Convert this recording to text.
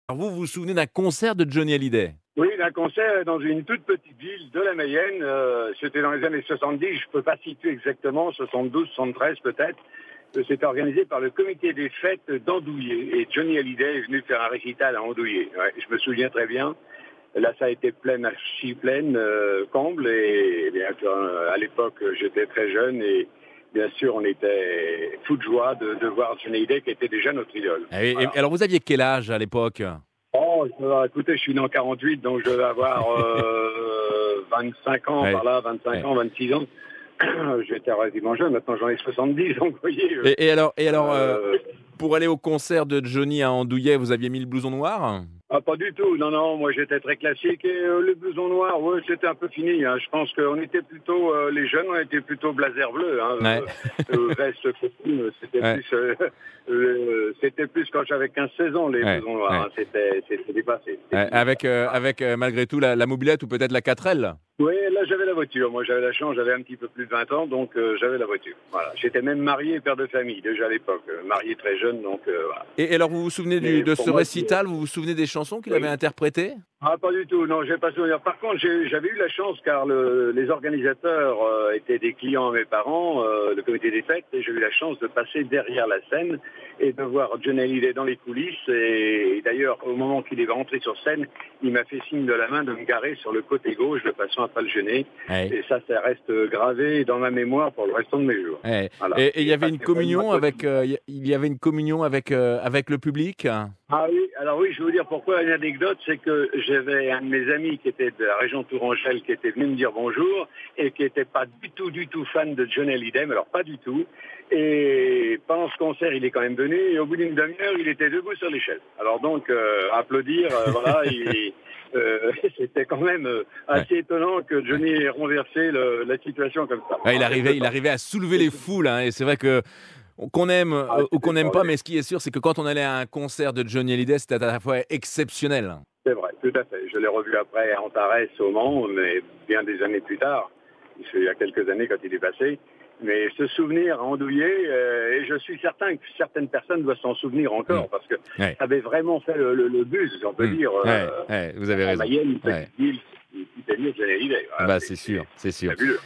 Alors vous vous souvenez d'un concert de Johnny Hallyday? Oui, d'un concert dans une toute petite ville de la Mayenne. C'était dans les années 70, je ne peux pas situer exactement, 72, 73 peut-être. C'était organisé par le comité des fêtes d'Andouillé. Et Johnny Hallyday est venu faire un récital à Andouillé. Ouais, je me souviens très bien. Là, ça a été pleine, archi pleine, comble. Et bien, à l'époque, j'étais très jeune et bien sûr, on était fous de joie de voir Johnny Hallyday qui était déjà notre idole. Ah oui, Voilà. alors vous aviez quel âge à l'époque? Oh, écoutez, je suis né en 48, donc je devais avoir 25 ans, Ouais, par là, 25 ouais. ans, 26 ans. J'étais relativement jeune, maintenant j'en ai 70, donc vous voyez. Et alors, Euh, pour aller au concert de Johnny à Andouillé, vous aviez mis le blouson noir? pas du tout, non, non, moi j'étais très classique et le blouson noir, ouais, c'était un peu fini. Hein. Je pense qu'on était plutôt, les jeunes, on était plutôt blazer bleu. Hein. Ouais. Veste, costume, Ouais, c'était plus quand j'avais 15-16 ans, les ouais, blousons noirs. ouais. Hein. C'était dépassé. C'était Ouais, fini, ça. avec malgré tout la mobilette ou peut-être la 4L? Oui, là j'avais la voiture. Moi j'avais la chance, j'avais un petit peu plus de 20 ans, donc j'avais la voiture. Voilà. J'étais même marié et père de famille déjà à l'époque. Marié très jeune, donc voilà. Et alors vous vous souvenez Mais de pour ce moi, récital? Vous vous souvenez des chansons qu'il avait oui. interprétées? Ah, pas du tout, non, j'ai pas souvenir. Par contre, j'avais eu la chance car les organisateurs étaient des clients à mes parents, le comité des fêtes, et j'ai eu la chance de passer derrière la scène et de voir Johnny Hallyday dans les coulisses. Et d'ailleurs, au moment qu'il est rentré sur scène, il m'a fait signe de la main de me garer sur le côté gauche de façon à pas le gêner. Ouais. Et ça reste gravé dans ma mémoire pour le restant de mes jours. Ouais. Voilà. Et il y J'ai avait une passé vraiment à communion côté. avec, il y avait une communion avec le public? Ah oui, alors oui, je vais vous dire pourquoi. Une anecdote, c'est que j'avais un de mes amis qui était de la région Tourangelle qui était venu me dire bonjour et qui n'était pas du tout fan de Johnny Hallyday, mais alors pas du tout. Et pendant ce concert, il est quand même venu et au bout d'une demi-heure, il était debout sur l'échelle. Alors donc, applaudir, voilà, c'était quand même Ouais. assez étonnant que Johnny ait renversé la situation comme ça. Ouais, il En quelque arrivait il temps. arrivait à soulever les foules, hein, et c'est vrai que qu'on aime, Ah, ou c'était qu'on n'aime pas, extraordinaire. mais ce qui est sûr, c'est que quand on allait à un concert de Johnny Hallyday, c'était à la fois exceptionnel. C'est vrai, tout à fait. Je l'ai revu après à Antares au Mans, mais bien des années plus tard. Il y a quelques années quand il est passé. Mais ce souvenir à Andouillé, et je suis certain que certaines personnes doivent s'en souvenir Mmh. encore, parce que Ouais. ça avait vraiment fait le buzz, on peut Mmh. dire. Ouais, ouais, vous avez En raison. Mayenne, une Ouais. petite ville, qui peut dire Johnny Hallyday. Ah Voilà, bah, c'est sûr, c'est sûr. fabuleux.